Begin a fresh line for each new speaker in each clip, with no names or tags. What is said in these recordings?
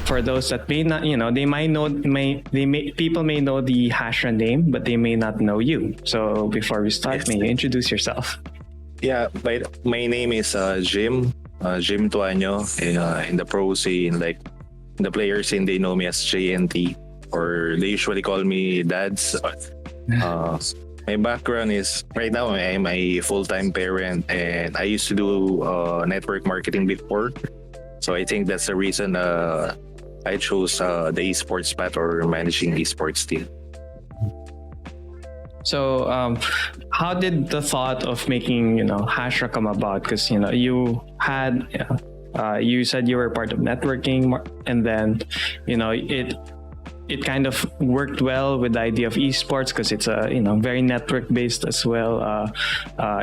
for those that may not, they might know, people may know the Hashira name, but they may not know you. So before we start,
Yes.
may you introduce yourself?
Yeah, my name is Jim Tuaño. In the pro scene, like the player scene, they know me as JNT, or they usually call me Dads. My background is right now I'm a full-time parent, and I used to do network marketing before. So I think that's the reason I chose the esports path or managing esports team.
So, how did the thought of making, Hashira come about? Because, you had, you said you were part of networking, and then, it kind of worked well with the idea of esports because it's a, very network based as well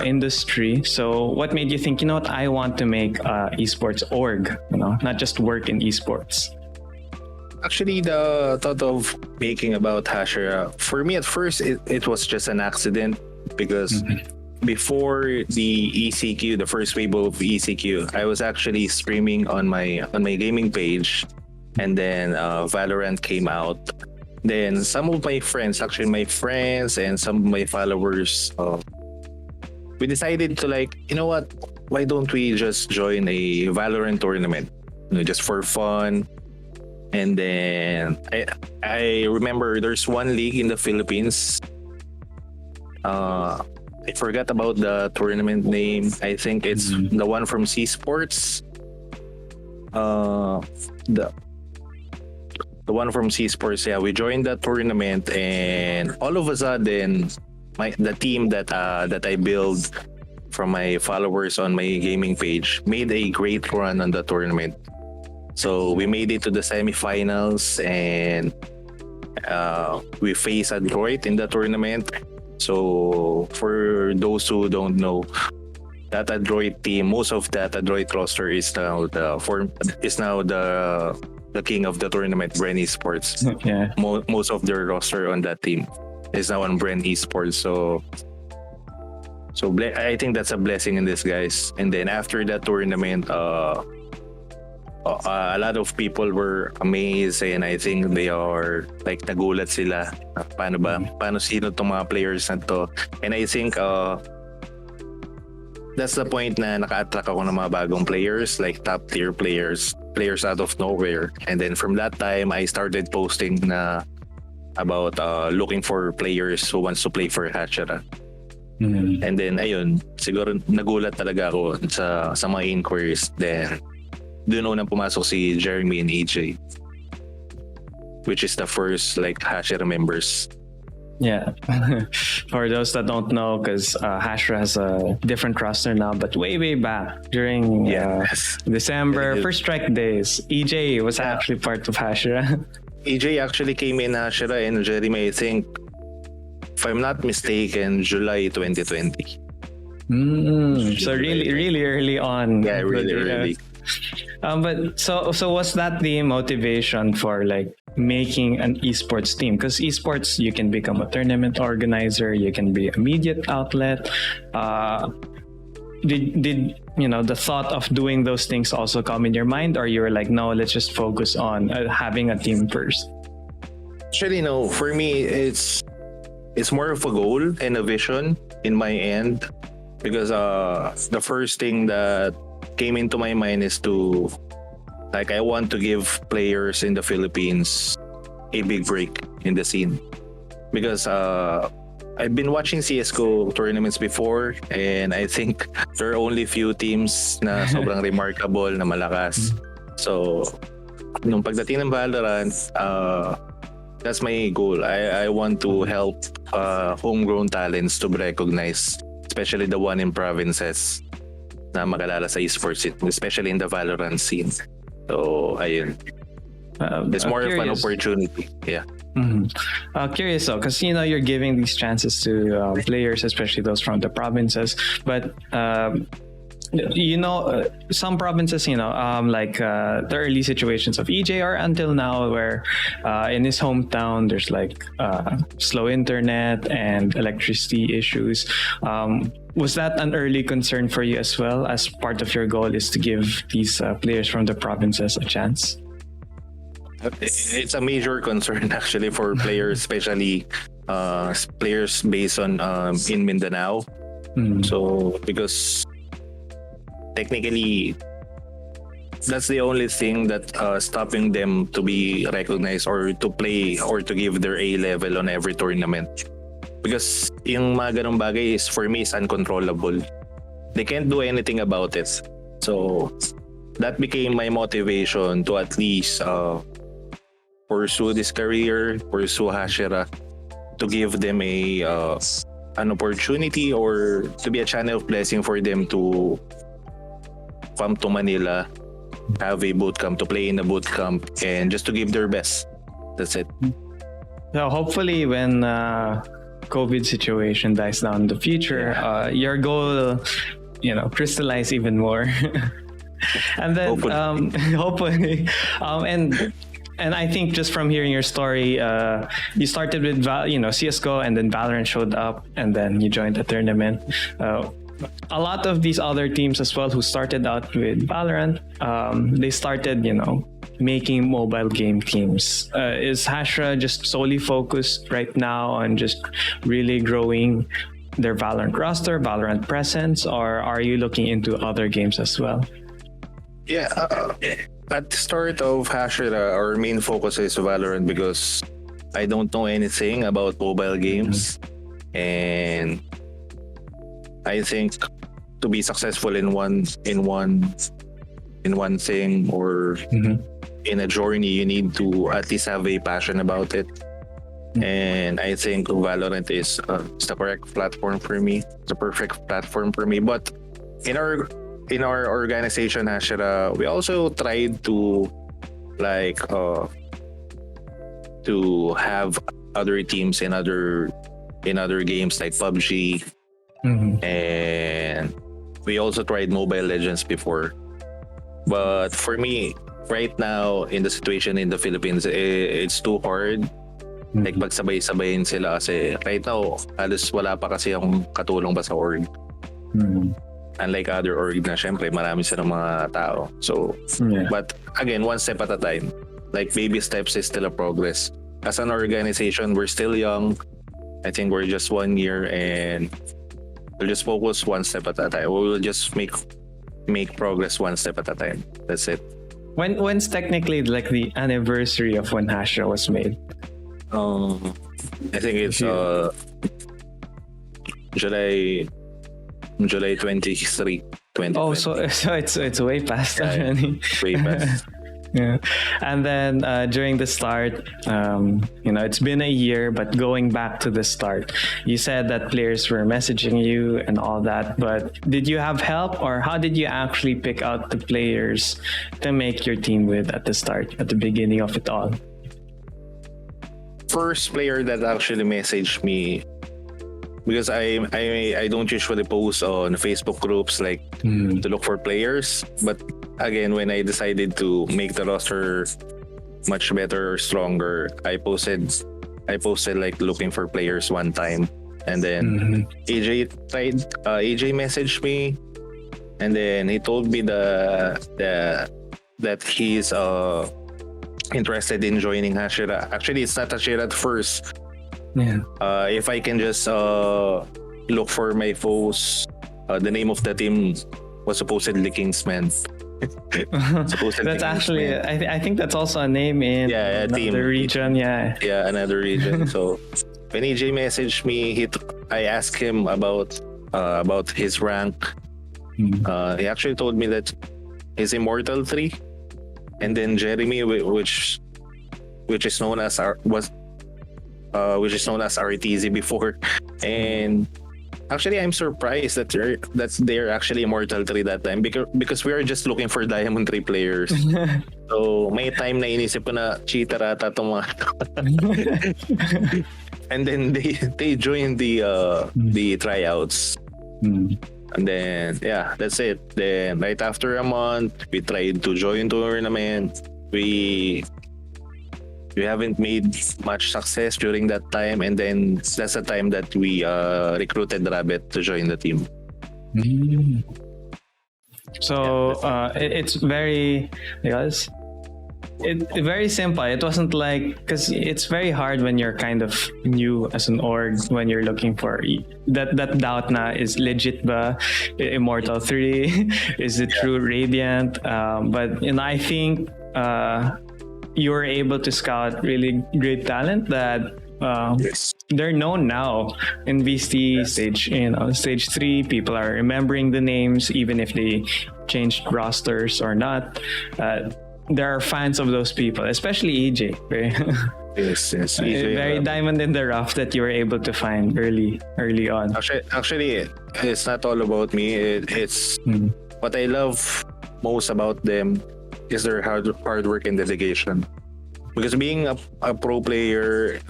industry. So what made you think, what, I want to make esports org, not just work in esports?
Actually, the thought of making about Hashira, for me at first, it was just an accident because before the ECQ, the first wave of ECQ, I was actually streaming on my gaming page, and then Valorant came out. Then some of my friends, actually my friends and some of my followers, we decided to what? Why don't we just join a Valorant tournament, just for fun? And then I remember there's one league in the Philippines. I forgot about the tournament name. I think it's the one from C-Sports. The one from C-Sports, yeah. We joined that tournament, and all of a sudden, the team that I built from my followers on my gaming page made a great run on the tournament. So we made it to the semifinals, and we faced Adroit in the tournament. So for those who don't know, that Adroit team, most of that Adroit roster is now the king of the tournament, Bren Esports.
Yeah.
Most of their roster on that team is now on Bren Esports. So I think that's a blessing in disguise. And then after that tournament, a lot of people were amazed, and I think they are nagulat sila. Paano sino tong mga players na to? And I think that's the point na naka-attract ako ng mga bagong players, like top tier players out of nowhere. And then from that time, I started posting about looking for players who wants to play for Hashira. And then ayun, siguro nagulat talaga ako sa mga inquiries. Then doon unang pumasok si Jeremy and EJ, which is the first Hashira members.
Yeah. For those that don't know, because Hashira has a different roster now, but way back during December, first strike days, EJ was actually part of Hashira.
EJ actually came in Hashira, and Jeremy, I think, if I'm not mistaken, July 2020.
So really early on.
Yeah, really early.
But so was that the motivation for making an esports team? Because esports, you can become a tournament organizer, you can be a media outlet. Did the thought of doing those things also come in your mind, or you were like, no, let's just focus on having a team first?
Actually, no. For me, it's more of a goal and a vision in my end, because the first thing that came into my mind is to I want to give players in the Philippines a big break in the scene, because I've been watching CSGO tournaments before, and I think there are only few teams na sobrang remarkable na malakas. So nung pagdating ng Valorant, that's my goal. I want to help homegrown talents to be recognized, especially the one in provinces na makalala sa esports, especially in the Valorant scene. So ayun, it's more of an opportunity. Yeah.
Curious though, because you're giving these chances to players, especially those from the provinces, but some provinces, the early situations of EJR until now, where in his hometown there's slow internet and electricity issues. Was that an early concern for you as well, as part of your goal is to give these players from the provinces a chance?
it's a major concern actually for players, especially players based on in Mindanao. So because technically that's the only thing that stopping them to be recognized or to play or to give their A level on every tournament. Because yung mga ganong bagay is for me is uncontrollable. They can't do anything about it. So that became my motivation to at least pursue this career, pursue Hashira, to give them an opportunity or to be a channel of blessing for them to come to Manila, have a boot camp, to play in a boot camp, and just to give their best. That's it.
So hopefully when COVID situation dies down in the future, your goal will, crystallize even more. And then hopefully, and I think just from hearing your story, you started with CS:GO, and then Valorant showed up, and then you joined the tournament. A lot of these other teams as well who started out with Valorant, they started, making mobile game teams. Is Hashira just solely focused right now on just really growing their Valorant roster, Valorant presence, or are you looking into other games as well?
Yeah, at the start of Hashira, our main focus is Valorant because I don't know anything about mobile games, and I think to be successful in one thing or in a journey, you need to at least have a passion about it. And I think Valorant is the correct platform for me, the perfect platform for me. But in our organization, Hashira, we also tried to to have other teams in other games like PUBG, and we also tried Mobile Legends before. But for me, right now in the situation in the Philippines, it's too hard. Like pagsabay-sabayin sila kasi right now halos wala pa kasi akong katulong ba sa org. Unlike other org na syempre marami silang mga tao. So but again, one step at a time. Like baby steps is still a progress. As an organization, we're still young. I think we're just 1 year and we'll just focus one step at a time. We will just make progress one step at a time. That's it.
When's technically like the anniversary of when Hashira was made?
I think it's July 23, 2020.
Oh, so it's way past already.
Way past.
Yeah. And then during the start, it's been a year, but going back to the start, you said that players were messaging you and all that, but did you have help, or how did you actually pick out the players to make your team with at the start, at the beginning of it all?
First player that actually messaged me, because I don't usually post on Facebook groups like to look for players, but again, when I decided to make the roster much better or stronger, I posted like looking for players one time, and then AJ messaged me, and then he told me that he's interested in joining Hashira. Actually, it's not Hashira at first. If I can just look for my posts, the name of the team was supposedly Kingsman.
That's actually, I think that's also a name in another region. Yeah,
another region. So when AJ messaged me, I asked him about his rank. He actually told me that he's Immortal 3, and then Jeremy, which is known as RTZ before, and actually I'm surprised that they're actually Immortal 3 that time because we are just looking for Diamond 3 players. So may time na inisip ko na cheater ata tong mga and then they joined the tryouts. And then that's it. Then right after a month, we tried to join tournament. We haven't made much success during that time, and then that's the time that we recruited Rabbit to join the team.
So it's very, very simple. It wasn't like, because it's very hard when you're kind of new as an org, when you're looking for that doubt na is legit ba Immortal 3 is it true Radiant, but I think you were able to scout really great talent that they're known now in VST stage. Stage 3, people are remembering the names even if they changed rosters or not. There are fans of those people, especially EJ. Right?
Yes, EJ,
very diamond in the rough that you were able to find early on.
Actually, it's not all about me. It's what I love most about them is their hard work and dedication. Because being a pro player,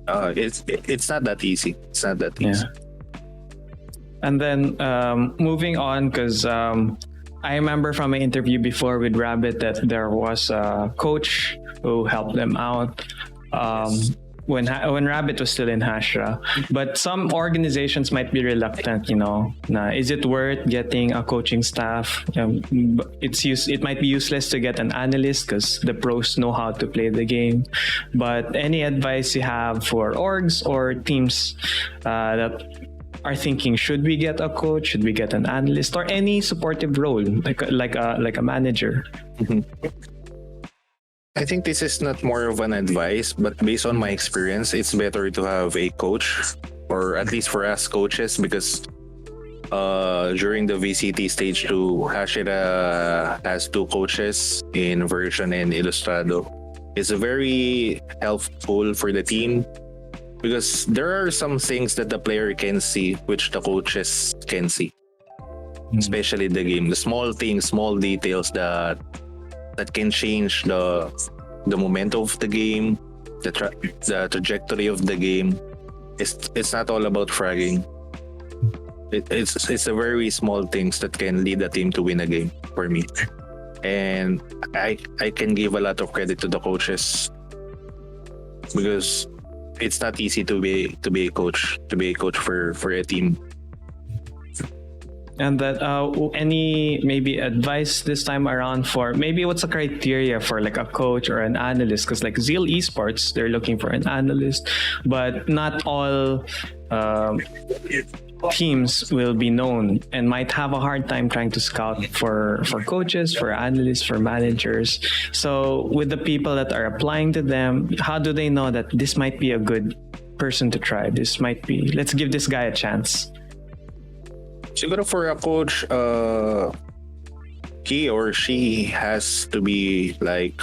it's not that easy. It's not that easy.
And then moving on, because I remember from an interview before with Rabbit that there was a coach who helped them out when Rabbit was still in Hashira. But some organizations might be reluctant, is it worth getting a coaching staff? It might be useless to get an analyst because the pros know how to play the game. But any advice you have for orgs or teams that are thinking, should we get a coach, should we get an analyst, or any supportive role like a manager?
I think this is not more of an advice, but based on my experience, it's better to have a coach, or at least for us coaches, because during the VCT stage 2, Hashira has 2 coaches in version and Ilustrado. It's very helpful for the team, because there are some things that the player can see which the coaches can see, especially the game. The small things, small details that can change the momentum of the game, the trajectory of the game. It's not all about fragging. It's a very small things that can lead a team to win a game for me. And I can give a lot of credit to the coaches, because it's not easy to be a coach for a team.
And that any maybe advice this time around for maybe what's the criteria for like a coach or an analyst? Because like Zeal Esports, they're looking for an analyst, but not all teams will be known and might have a hard time trying to scout for coaches, for analysts, for managers. So with the people that are applying to them, how do they know that this might be a good person to try? This might be, let's give this guy a chance.
Siguro for a coach, he or she has to be like,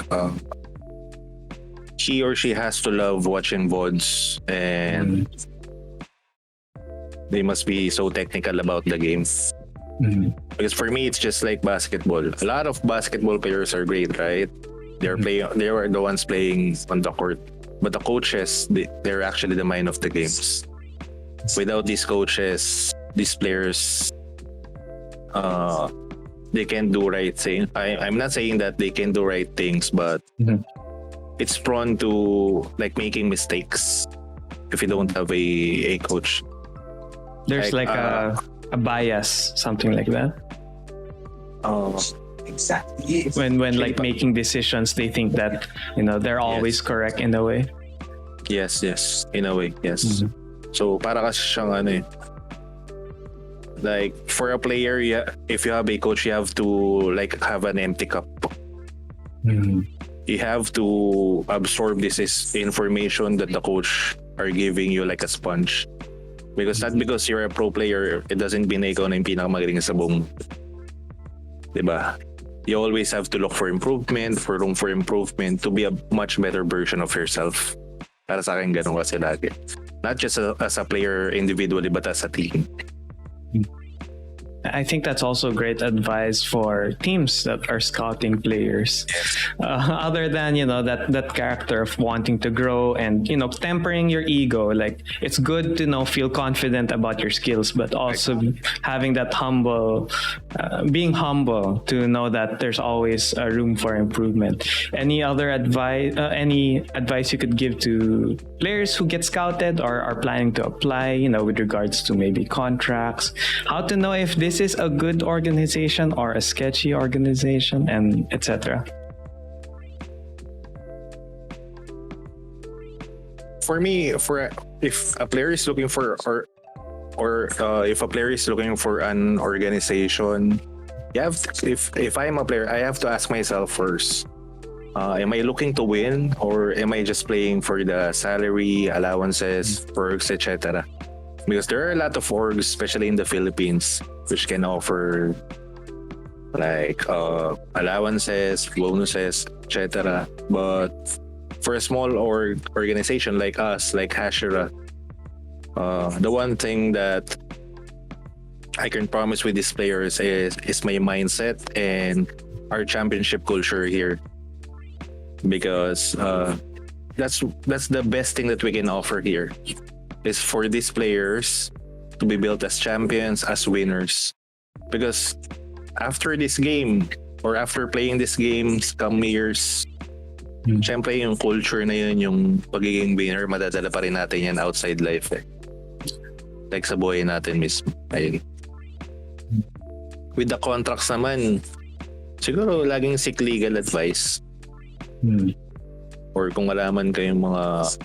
he or she has to love watching VODs, and they must be so technical about the game. Because for me, it's just like basketball. A lot of basketball players are great, right? They are the ones playing on the court, but the coaches, they're actually the mind of the games. Without these coaches, these players, they can do right thing. I'm not saying that they can do right things, but it's prone to like making mistakes if you don't have a coach.
There's like a bias, something like that.
Exactly.
When like making decisions, they think that they're always correct in a way.
Yes, in a way, yes. So para kasi siyang like for a player, if you have a coach, you have to like have an empty cup. You have to absorb this information that the coach are giving you like a sponge. Because not because you're a pro player, it doesn't mean na ikaw na yung pinakamagaling sa buong. Diba? You always have to look for improvement, for room for improvement, to be a much better version of yourself. Para sa akin, ganun kasi lagi. Not just as a player individually, but as a team.
I think that's also great advice for teams that are scouting players. Other than that character of wanting to grow and tempering your ego. Like it's good to feel confident about your skills, but also having that being humble to know that there's always a room for improvement. Any other advice? Any advice you could give to players who get scouted or are planning to apply? With regards to maybe contracts, how to know if this this is a good organization or a sketchy organization, and etc.
For me, if a player is looking for if a player is looking for an organization, if I'm a player, I have to ask myself first, am I looking to win, or am I just playing for the salary, allowances, perks, etc.? Because there are a lot of orgs, especially in the Philippines, which can offer like allowances, bonuses, etc. But for a small organization like us, like Hashira, the one thing that I can promise with these players is my mindset and our championship culture here. Because that's the best thing that we can offer here, is for these players to be built as champions, as winners. Because after this game, or after playing these games, come years, syempre yung culture na yun, yung pagiging winner, madadala pa rin natin yan outside life eh. Like sa buhay natin mismo. Ayun. With the contracts naman, siguro laging seek legal advice. Or kung malaman kayong mga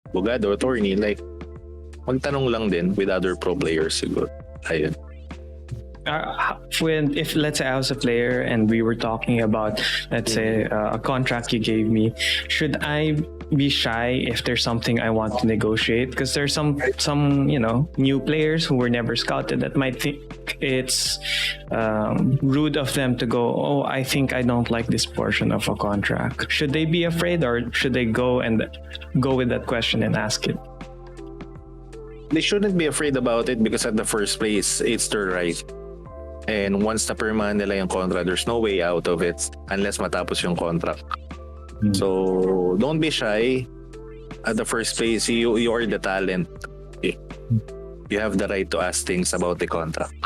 abogado, attorney, like magtanong lang din with other pro players siguro. Ayun.
If let's say I was a player and we were talking about, let's say, a contract you gave me, should I be shy if there's something I want to negotiate? Because there's some new players who were never scouted that might think it's rude of them to go, oh, I think I don't like this portion of a contract. Should they be afraid, or should they go with that question and ask it?
They shouldn't be afraid about it, because at the first place, it's their right. And once na pirmahan nila yung contract, there's no way out of it unless matapos yung contract. So don't be shy. At the first place, you are the talent. You have the right to ask things about the contract.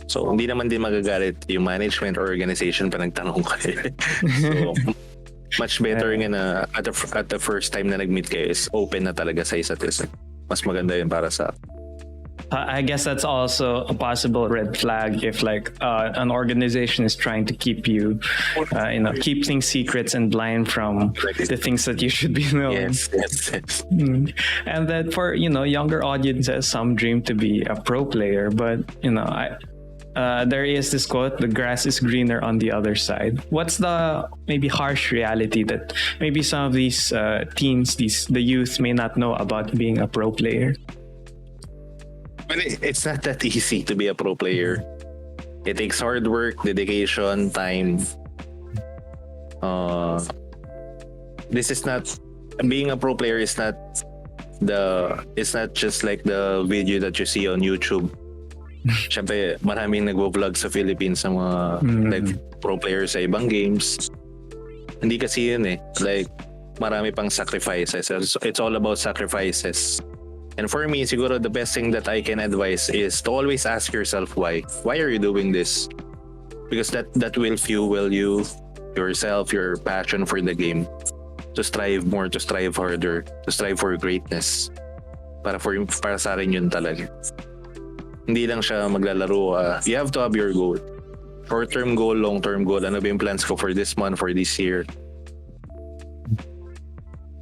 So hindi naman din magagalit yung management or organization pa nagtanong kayo. So much better nga na at the first time na nag-meet kayo is open na talaga sa isa't isa. Mas maganda yun para sa
I guess that's also a possible red flag if like an organization is trying to keep you, keep things secrets and blind from the things that you should be knowing.
Yes.
And that for younger audiences, some dream to be a pro player, but there is this quote: "The grass is greener on the other side." What's the maybe harsh reality that maybe some of these teens, the youth, may not know about being a pro player?
Well, it's not that easy to be a pro player. It takes hard work, dedication, time. This is not being a pro player. It's not just like the video that you see on YouTube. Siyempre, maraming nagvo-vlog sa Philippines sa mga like pro players sa ibang games. Hindi kasi yun eh. Like, marami pang sacrifices. It's all about sacrifices. And for me, siguro the best thing that I can advise is to always ask yourself why. Why are you doing this? Because that will fuel you, yourself, your passion for the game. To strive more, to strive harder, to strive for greatness. Para sa akin yun talaga. Hindi lang siya maglalaro. You have to have your goal. Short-term goal, long-term goal. Ano ba yung plans ko for this month, for this year?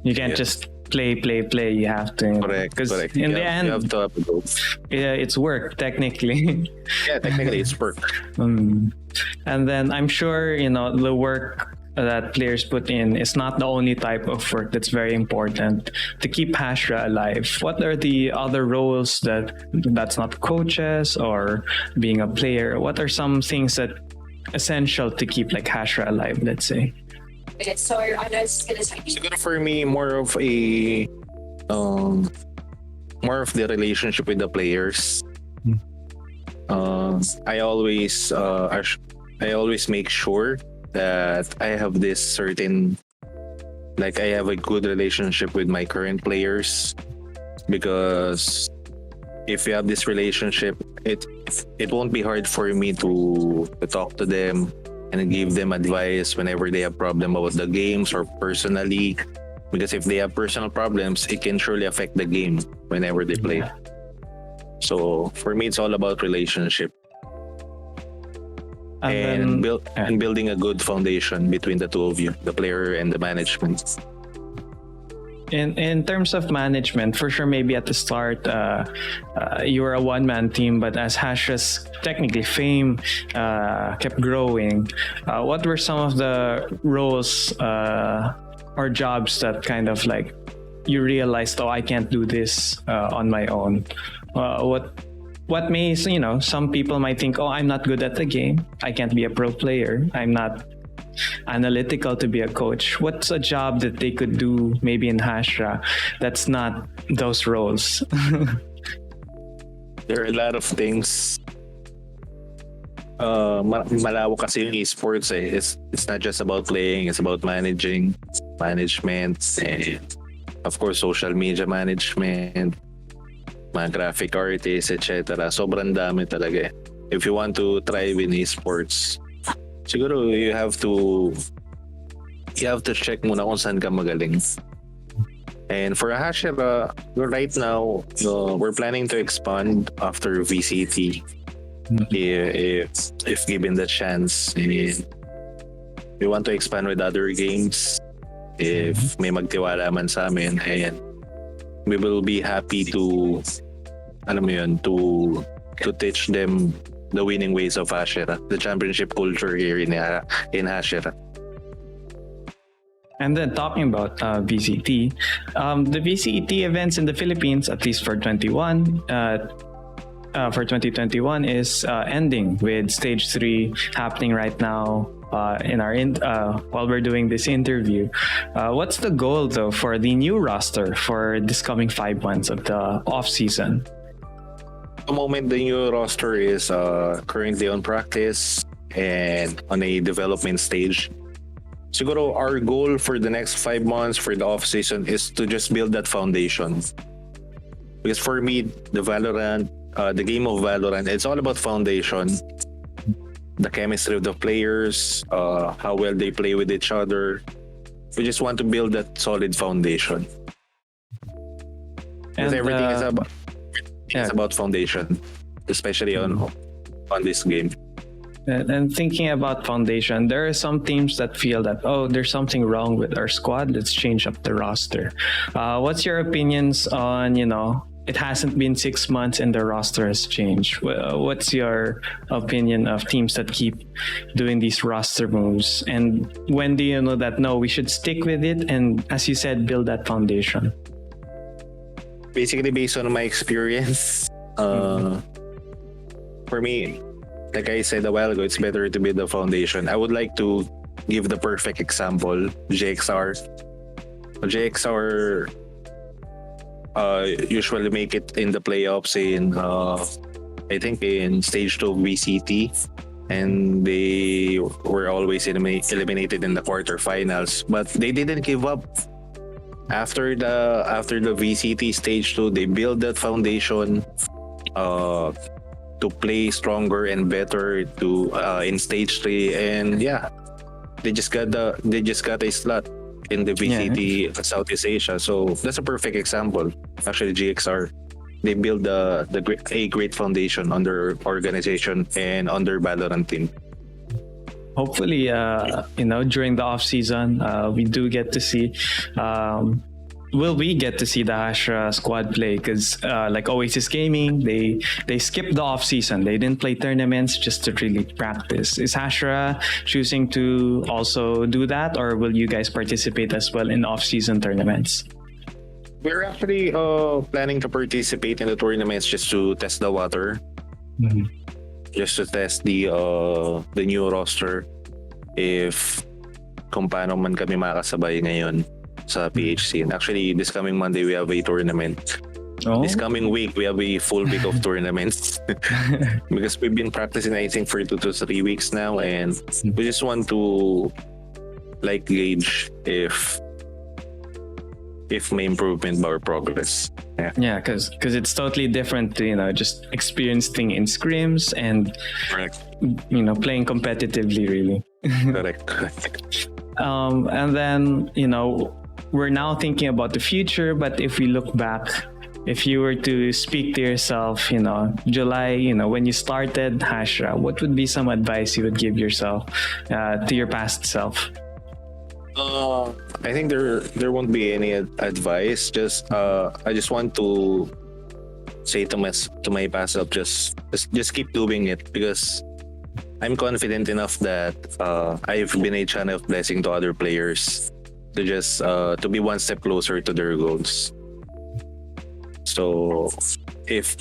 You can't just play. You have to.
Correct.
In the end,
you have to have a goal.
Yeah, it's work technically.
Yeah, technically it's work.
And then I'm sure the work that players put in is not the only type of work that's very important to keep Hashira alive. What are the other roles that's not coaches or being a player? What are some things that essential to keep like Hashira alive, let's say?
Siguro for me, more of the relationship with the players. I always make sure that I have this certain, like I have a good relationship with my current players, because if you have this relationship, it won't be hard for me to talk to them and give them advice whenever they have problem about the games or personally, because if they have personal problems, it can surely affect the game whenever they play. So for me, it's all about relationship and building a good foundation between the two of you, the player and the management.
In terms of management, for sure, maybe at the start, you were a one-man team, but as Hashira's technically fame kept growing, what were some of the roles or jobs that kind of like you realized, oh, I can't do this on my own? What may, some people might think, oh, I'm not good at the game. I can't be a pro player. I'm not analytical to be a coach. What's a job that they could do maybe in Hashira that's not those roles?
There are a lot of things. Malawak kasi yung esports eh. It's not just about playing, it's about management, and of course social media management, mga graphic artists, etc. Sobrang dami talaga eh. If you want to thrive in esports, siguro you have to check muna kung saan ka magaling. And for Hashira, right now, we're planning to expand after VCT. If given the chance, we want to expand with other games. If may magtiwala man sa amin, ayan, we will be happy to teach them the winning ways of Hashira, the championship culture here in Hashira.
And then talking about VCT, the VCT events in the Philippines, at least for 2021, is ending with stage 3 happening right now while we're doing this interview. What's the goal though for the new roster for this coming 5 months of the off season?
At the moment, the new roster is currently on practice and on a development stage. Siguro our goal for the next 5 months for the off season is to just build that foundation. Because for me, the game of Valorant, it's all about foundation. The chemistry of the players, how well they play with each other. We just want to build that solid foundation. Because everything is about foundation, especially on this game.
And thinking about foundation, there are some teams that feel that, oh, there's something wrong with our squad, let's change up the roster. What's your opinions on, it hasn't been 6 months and the roster has changed? What's your opinion of teams that keep doing these roster moves? And when do you know that, no, we should stick with it and, as you said, build that foundation?
Basically, based on my experience, for me, like I said a while ago, it's better to build the foundation. I would like to give the perfect example, JXR. JXR usually make it in the playoffs in, I think in stage 2 VCT, and they were always eliminated in the quarterfinals, but they didn't give up. After the VCT stage 2, they built that foundation to play stronger and better in stage 3, and yeah, they just got a slot in the VCT Southeast Asia. So that's a perfect example. Actually, GXR, they build a great foundation on their organization and on their Valorant team.
Hopefully, during the off season, we do get to see. Will we get to see the Hashira squad play? Because like Oasis Gaming, they skipped the off season. They didn't play tournaments just to really practice. Is Hashira choosing to also do that, or will you guys participate as well in off season tournaments?
We're actually planning to participate in the tournaments just to test the water, just to test the new roster, if kung paano man kami makasabay ngayon sa PHC. And actually, this coming Monday, we have a tournament. Oh. This coming week, we have a full week of tournaments. Because we've been practicing, I think, for 2 to 3 weeks now. And we just want to gauge if may improvement or progress.
Yeah, because it's totally different to, just experiencing in scrims and,
correct,
playing competitively, really.
Correct.
And then, we're now thinking about the future, but if we look back, if you were to speak to yourself, July, when you started Hashira, what would be some advice you would give yourself, to your past self?
I think there won't be any advice. Just I just want to say to my past self, just keep doing it, because I'm confident enough that I've been a channel of blessing to other players to just to be one step closer to their goals. So if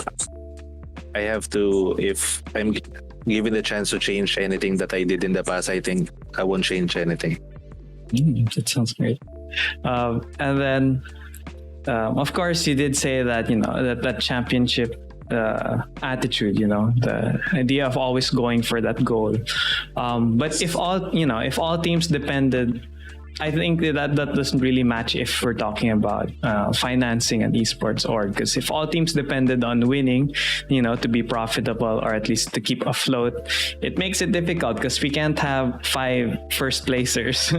if I'm given the chance to change anything that I did in the past, I think I won't change anything.
That sounds great. And then, of course, you did say that that championship attitude, the idea of always going for that goal. But if all teams depended, I think that doesn't really match if we're talking about financing an esports org. Because if all teams depended on winning, to be profitable or at least to keep afloat, it makes it difficult because we can't have 5 first placers.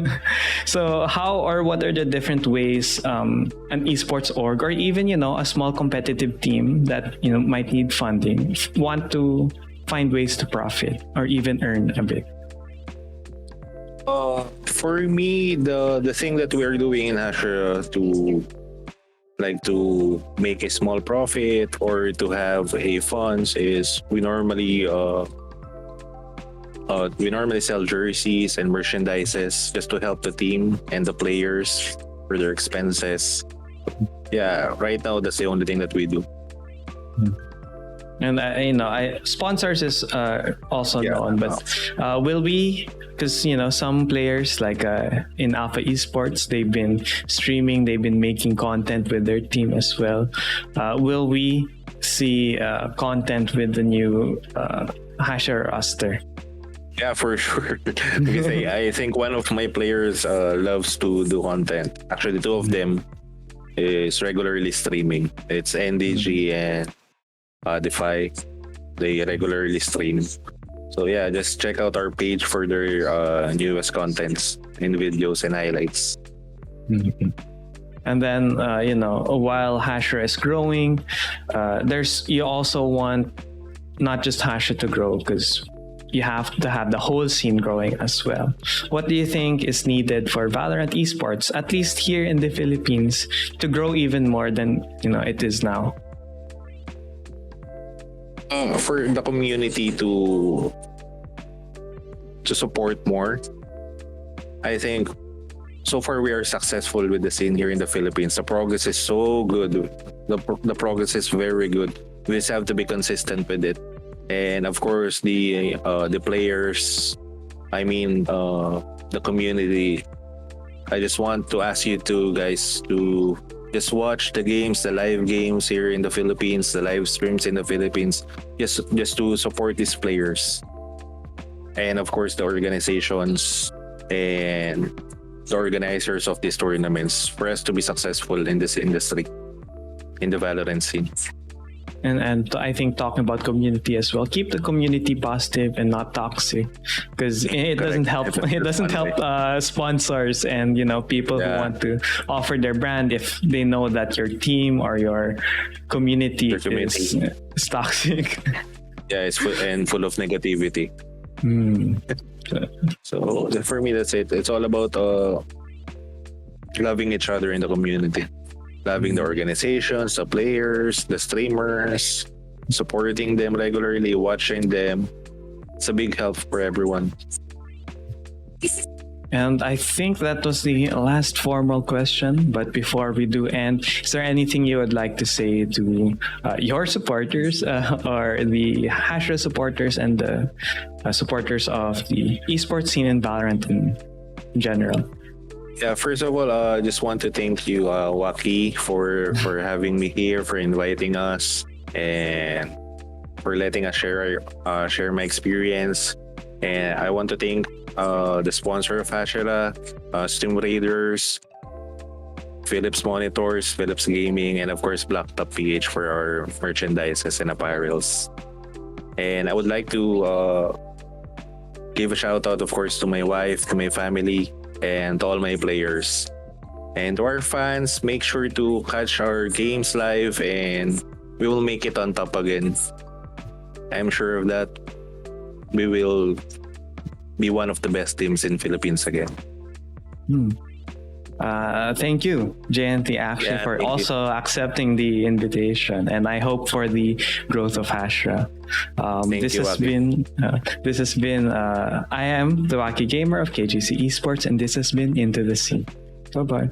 So how or what are the different ways an esports org or even a small competitive team that might need funding want to find ways to profit or even earn a bit?
For me, the thing that we're doing in Hashira to make a small profit or to have a funds is we normally sell jerseys and merchandises just to help the team and the players for their expenses. Yeah, right now that's the only thing that we do.
And sponsors is also known, but will we? Because some players like in Alpha Esports, they've been streaming, they've been making content with their team as well. Will we see content with the new Hashira roster?
Yeah, for sure. Because I think one of my players loves to do content. Actually, 2 of them is regularly streaming. It's NDG and Defy. They regularly stream. So yeah, just check out our page for their newest contents and videos and highlights.
Mm-hmm. And then while Hashira is growing, you also want not just Hashira to grow, because you have to have the whole scene growing as well. What do you think is needed for Valorant esports, at least here in the Philippines, to grow even more than it is now?
For the community to support more, I think so far we are successful with the scene here in the Philippines. The progress is so good. The progress is very good. We just have to be consistent with it. And of course, the players, the community. I just want to ask you guys to just watch the games, the live games here in the Philippines, the live streams in the Philippines, just to support these players. And of course, the organizations and the organizers of these tournaments, for us to be successful in this industry, in the Valorant scene.
And I think talking about community as well, keep the community positive and not toxic, because it doesn't help. It doesn't help sponsors and people who want to offer their brand if they know that your team or your community is toxic.
Yeah, it's full of negativity. So for me, that's it. It's all about loving each other in the community. Loving the organizations, the players, the streamers, supporting them regularly, watching them. It's a big help for everyone.
And I think that was the last formal question. But before we do end, is there anything you would like to say to your supporters or the Hashira supporters and the supporters of the esports scene in Valorant in general?
Yeah, first of all, I just want to thank you, Waki, for having me here, for inviting us, and for letting us share my experience. And I want to thank the sponsor of Hashira, Steam Raiders, Philips Monitors, Philips Gaming, and of course Blacktop PH for our merchandises and apparels. And I would like to give a shout out, of course, to my wife, to my family, and to all my players. And to our fans, make sure to catch our games live and we will make it on top again. I'm sure of that. We will be one of the best teams in Philippines again.
Thank you, JNT, actually,
Yeah,
for
thank you.
also accepting the invitation, and I hope for the growth of Hashira.
Thank
This
you,
has
Waki.
been. This has been. I am TheJoaquiGamer of KGC Esports, and this has been Into the Sea. Bye bye.